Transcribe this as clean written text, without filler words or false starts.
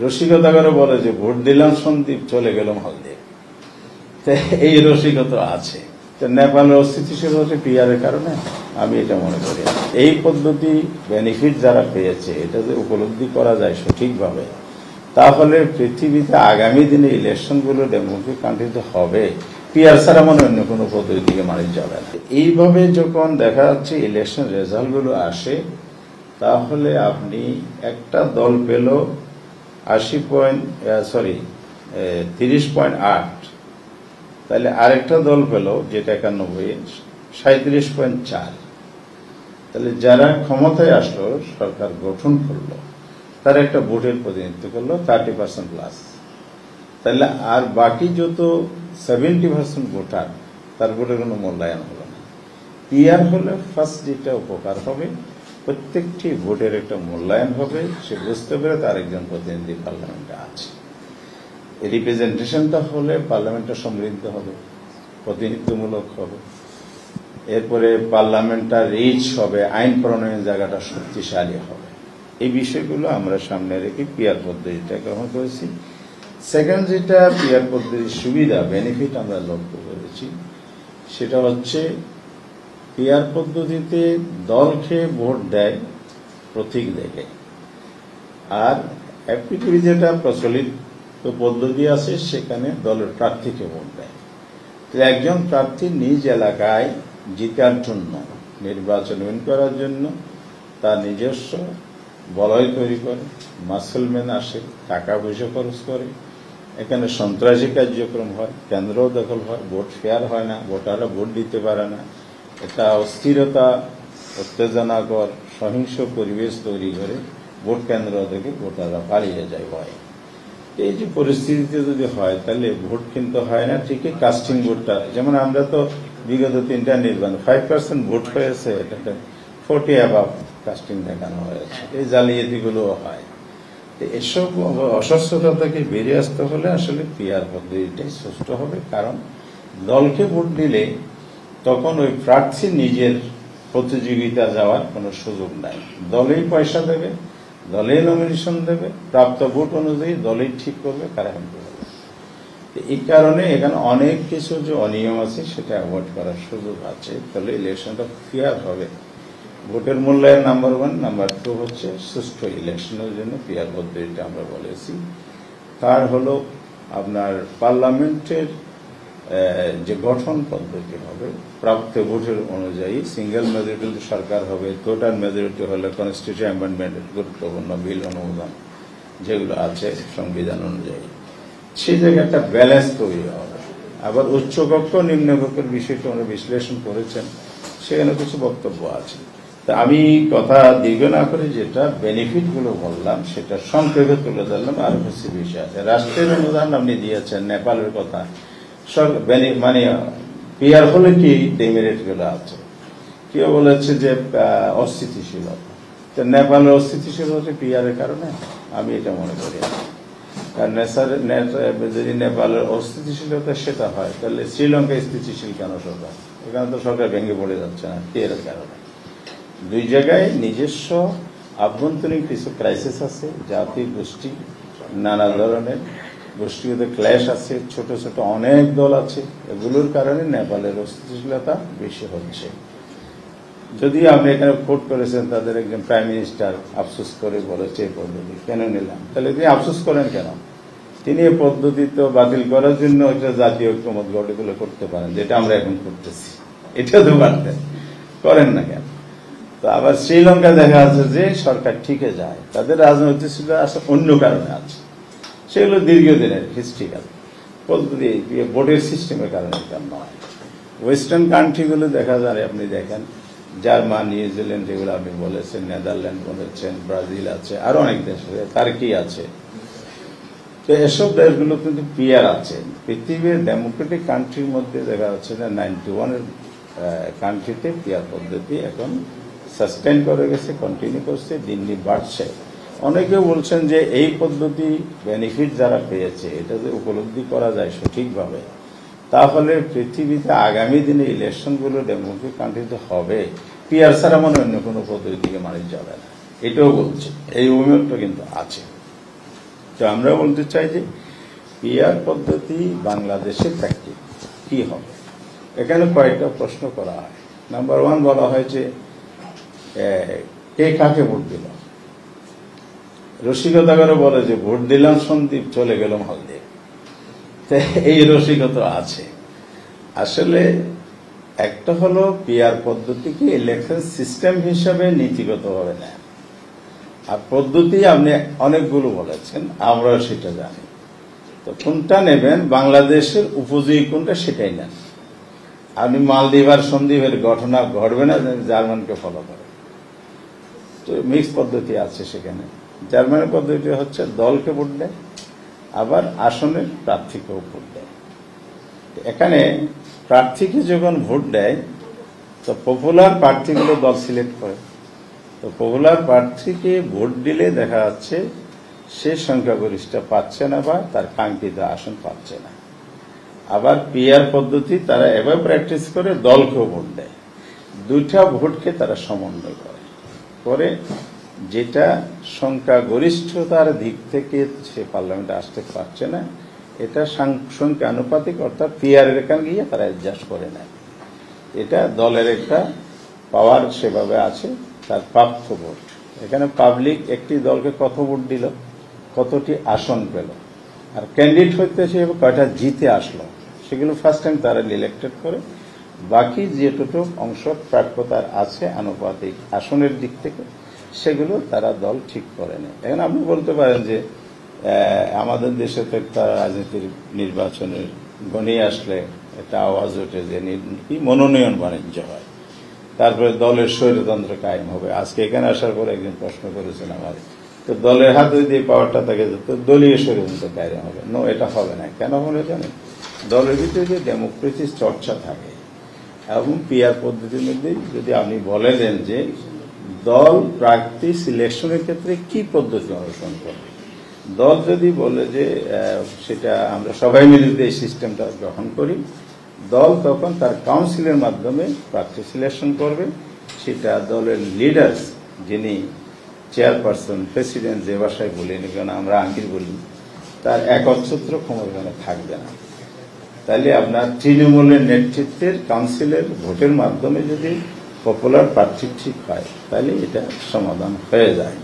রসিকতা করে বলে যে ভোট দিলাম সন্দীপ, চলে গেল মালদ্বীপ। এই রসিকতা আছে। নেপালের অস্থিতিশীল হচ্ছে পিআর এর কারণে, আমি এটা মনে করি। এই পদ্ধতি বেনিফিট যারা পেয়েছে, এটা যে উপলব্ধি করা যায় সঠিকভাবে, তাহলে পৃথিবীতে আগামী দিনে ইলেকশনগুলো ডেমোক্রেটিক কান্ট্রিতে হবে, পিআর ছাড়া মনে অন্য কোনো পদ্ধতি দিকে মানুষ যাবে না। এইভাবে যখন দেখা যাচ্ছে ইলেকশন রেজাল্টগুলো আসে, তাহলে আপনি একটা দল পেল 30.8, তাহলে আরেকটা দল পেল যেটা 91, 37.4। তাহলে যারা ক্ষমতায় আসলো, সরকার গঠন করলো, তারা একটা ভোটের প্রতিনিধিত্ব করলো 30%+। তাহলে আর বাকি যত 70% ভোটার, তার ভোটের কোনো মূল্যায়ন হলো না। পিআর হলে ফার্স্ট যেটা উপকার হবে, প্রত্যেকটি ভোটের একটা মূল্যায়ন হবে, সে বুঝতে পেরে তার একজন প্রতিনিধি পার্লামেন্টে আছে। রিপ্রেজেন্টেশনটা হলে পার্লামেন্টটা সমৃদ্ধ হবে, প্রতিনিধিত্বমূলক হবে। এরপরে পার্লামেন্টটা রিচ হবে, আইন প্রণয়নের জায়গাটা শক্তিশালী হবে। এই বিষয়গুলো আমরা সামনে রেখে পিআর পদ্ধতিটা গ্রহণ করেছি। সেকেন্ড যেটা পিআর পদ্ধতির সুবিধা, বেনিফিট আমরা লক্ষ্য করেছি, সেটা হচ্ছে পিআর পদ্ধতিতে দলকে ভোট দেয় প্রতীক দেখে, আর এফপিটিভি যেটা প্রচলিত পদ্ধতি আছে, সেখানে দলের প্রার্থীকে ভোট দেয়। তো একজন প্রার্থী নিজ এলাকায় জিতার জন্য, নির্বাচন উইন করার জন্য তার নিজস্ব বলয় তৈরি করে, মাসলম্যান আসে, টাকা পয়সা খরচ করে, এখানে সন্ত্রাসী কার্যক্রম হয়, কেন্দ্র দখল হয়, ভোট ফেয়ার হয় না, ভোটাররা ভোট দিতে পারে না, এটা অস্থিরতা, উত্তেজনাকর, সহিংস পরিবেশ তৈরি করে ভোট কেন্দ্র থেকে ভোটাররা পালিয়ে যায় ভয়ে। এই যে পরিস্থিতিতে যদি হয়, তাহলে ভোট কিন্তু হয় না ঠিকই। কাস্টিং ভোটটা, যেমন আমরা তো বিগত 3টা নির্বাচন 5% ভোট হয়েছে, এটাতে 40 অ্যাবাভ কাস্টিং দেখানো হয়েছে। এই জালিয়াতিগুলোও হয়। এসব অস্বস্থতা থেকে বেরিয়ে আসতে হলে আসলে পিআর পদ্ধতিটাই সুষ্ঠু হবে। কারণ দলকে ভোট দিলে তখন ওই প্রার্থী নিজের প্রতিযোগিতা যাওয়ার কোনো সুযোগ নাই। দলেই পয়সা দেবে, দলেই নমিনেশন দেবে, প্রাপ্ত ভোট অনুযায়ী দলেই ঠিক করবে কারা এমপি হবে। এই কারণে এখানে অনেক কিছু যে অনিয়ম আছে, সেটা অ্যাভয়েড করার সুযোগ আছে। তাহলে ইলেকশনটা ফেয়ার হবে। ভোটের মূল্যায়ন নাম্বার 1, নাম্বার 2 হচ্ছে সুষ্ঠু ইলেকশনের জন্য পিআর পদ্ধতিটা আমরা বলেছি। তার হলো আপনার পার্লামেন্টের যে গঠন পদ্ধতি হবে, প্রাপ্ত ভোটের অনুযায়ী সিঙ্গেল মেজরিটি সরকার হবে, টোটাল মেজরিটি হলে কনস্টিটিউশন অ্যামেন্ডমেন্ট, গুরুত্বপূর্ণ বিল অনুমোদন যেগুলো আছে সংবিধান অনুযায়ী, সেই জায়গায় একটা ব্যালেন্স তৈরি হবে। আবার উচ্চকক্ষ নিম্নকক্ষের বিষয়টা আমরা বিশ্লেষণ করেছেন, সেখানে কিছু বক্তব্য আছে। তা আমি কথা দীর্ঘ না করে যেটা বেনিফিট গুলো বললাম, সেটা সংক্ষেপে তুলে ধরলাম। আর কিছু বিষয় আছে। রাষ্ট্রের অনুদান আপনি দিয়েছেন, নেপালের কথা, মানে পিআর হলে কি ডেমেরিট গুলো আছে। কেউ বলেছে যে অস্থিতিশীলতা, নেপালের অস্থিতিশীল হচ্ছে পিআর এর কারণে, আমি এটা মনে করি না। কারণ যদি নেপালের অস্থিতিশীলতা সেটা হয়, তাহলে শ্রীলঙ্কা স্থিতিশীল কেন সরকার? এখানে তো সরকার ভেঙে পড়ে যাচ্ছে না পিআর এর কারণে। দুই জায়গায় নিজস্ব আভ্যন্তরীণ কিছু ক্রাইসিস আছে, জাতি গোষ্ঠী নানা ধরনের গোষ্ঠীগত ক্ল্যাশ আছে, ছোট ছোট অনেক দল আছে, এগুলোর কারণে নেপালের অস্থিতিশীলতা বেশি হচ্ছে। যদি আপনি এখানে কোট করেছেন, তাদের একজন প্রাইম মিনিস্টার আফসোস করে বলেছে এই পদ্ধতি কেন নিলাম, তাহলে তিনি আফসোস করেন কেন? তিনি এই পদ্ধতি তো বাতিল করার জন্য একটা জাতীয় ঐক্যমত গঠন করতে পারেন, যেটা আমরা এখন করতেছি। এটা তো পারতেন, করেন না কেন? তো আবার শ্রীলঙ্কা দেখা যাচ্ছে যে সরকার ঠিকই যায়, তাদের রাজনৈতিক অন্য কারণে আছে, সেগুলো দীর্ঘদিনের হিস্ট্রিক্যাল পদ্ধতি, ভোটের সিস্টেমের কারণে এটা নয়। ওয়েস্টার্ন কান্ট্রিগুলো দেখা যায়, আপনি দেখেন জার্মান, নিউজিল্যান্ড যেগুলো আপনি বলেছেন, নেদারল্যান্ড বলেছেন, ব্রাজিল আছে, আরো অনেক দেশ আছে, টার্কি আছে। তো এসব দেশগুলো কিন্তু পিআর আছে। পৃথিবীর ডেমোক্রেটিক কান্ট্রির মধ্যে দেখা যাচ্ছে যে 91 কান্ট্রিতে পিআর পদ্ধতি এখন সাস্টেইন করে গেছে, কন্টিনিউ করছে, দিন দিন বাড়ছে। অনেকে বলছেন যে এই পদ্ধতি বেনিফিট যারা পেয়েছে, এটা যে উপলব্ধি করা যায় সঠিকভাবে, তাহলে পৃথিবীতে আগামী দিনে ইলেকশনগুলো ডেমোক্রেটিক কান্ট্রিতে হবে, পিআর ছাড়া মনে অন্য কোনো পদ্ধতি দিকে মানুষ যাবে না, এটাও বলছে। এই অভিমতটা কিন্তু আছে। তো আমরা বলতে চাই যে পিআর পদ্ধতি বাংলাদেশে প্র্যাকটিস কি হবে। এখানে কয়েকটা প্রশ্ন করা হয়। নাম্বার 1 বলা হয় যে কে কাকে ভোট দিল। রসিকতা করে বলে যে ভোট দিলাম সন্দীপ, চলে গেল মালদ্বীপ। এই রসিকতা আছে। আসলে একটা হলো পিআর পদ্ধতিকে ইলেকশন সিস্টেম হিসাবে নীতিগতভাবে নেয়, আর পদ্ধতি আপনি অনেকগুলো বলেছেন, আমরাও সেটা জানি। তো কোনটা নেবেন, বাংলাদেশের উপযোগী কোনটা সেটাই নেন। আপনি মালদ্বীপ আর সন্দীপের ঘটনা ঘটবে না জার্মানকে ফলো করে। তো মিক্স পদ্ধতি আছে সেখানে। জার্মানের পদ্ধতি হচ্ছে দলকে ভোট দেয়, আবার আসনের প্রার্থীকেও ভোট দেয়। এখানে প্রার্থীকে যখন ভোট দেয় তো পপুলার প্রার্থীগুলো দল সিলেক্ট করে। তো পপুলার প্রার্থীকে ভোট দিলে দেখা যাচ্ছে সে সংখ্যাগরিষ্ঠ পাচ্ছে না বা তার কাঙ্ক্ষিত আসন পাচ্ছে না। আবার পিআর পদ্ধতি তারা এভাবে প্র্যাকটিস করে দলকেও ভোট দেয়। দুইটা ভোটকে তারা সমন্বয় করে যেটা সংখ্যাগরিষ্ঠতার দিক থেকে সে পার্লামেন্টে আসতে পারছে না, এটা সংখ্যা আনুপাতিক, অর্থাৎ পিআর এখানে গিয়ে তারা অ্যাডজাস্ট করে নেয়। এটা দলের একটা পাওয়ার সেভাবে আছে, তার প্রাপ্ত ভোট। এখানে পাবলিক একটি দলকে কত ভোট দিল, কতটি আসন পেল, আর ক্যান্ডিডেট হইতে সে কয়টা জিতে আসলো, সেগুলো ফার্স্ট টাইম তারা ইলেক্টেড করে। বাকি যেটুকু অংশ প্রাপ্যতার আছে আনুপাতিক আসনের দিক থেকে, সেগুলো তারা দল ঠিক করে নেয়। এখন আপনি বলতে পারেন যে আমাদের দেশে তো একটা রাজনীতির নির্বাচনের গণিয়ে আসলে একটা আওয়াজ ওঠে যে মনোনয়ন বাণিজ্য হয়, তারপরে দলের স্বৈরতন্ত্র কায়েম হবে। আজকে এখানে আসার পরে একজন প্রশ্ন করেছেন আমাদের, তো দলের হাতে যদি পাওয়ারটা থাকে তো দলীয় স্বৈরতন্ত্র কায়েম হবে। নো, এটা হবে না। কেন বলে জানেন? দলের ভিতরে যে ডেমোক্রেসির চর্চা থাকে এবং পিআর পদ্ধতির মধ্যে যদি আপনি বলে দেন যে দল প্রার্থী সিলেকশনের ক্ষেত্রে কি পদ্ধতি অনুসরণ করবে, দল যদি বলে যে সেটা আমরা সবাই মিলে এই সিস্টেমটা গ্রহণ করি, দল তখন তার কাউন্সিলের মাধ্যমে প্রার্থী সিলেকশন করবে। সেটা দলের লিডার্স, যিনি চেয়ারপারসন, প্রেসিডেন্ট, যে ভাষায় বলি না কেন, আমরা আমির বলি, তার একচ্ছত্র ক্ষমতা থাকবে না। তাহলে আপনার তৃণমূলের নেতৃত্বের কাউন্সিলের ভোটের মাধ্যমে যদি পপুলার প্রার্থী ঠিক হয়, তাহলে এটা সমাধান হয়ে যায়।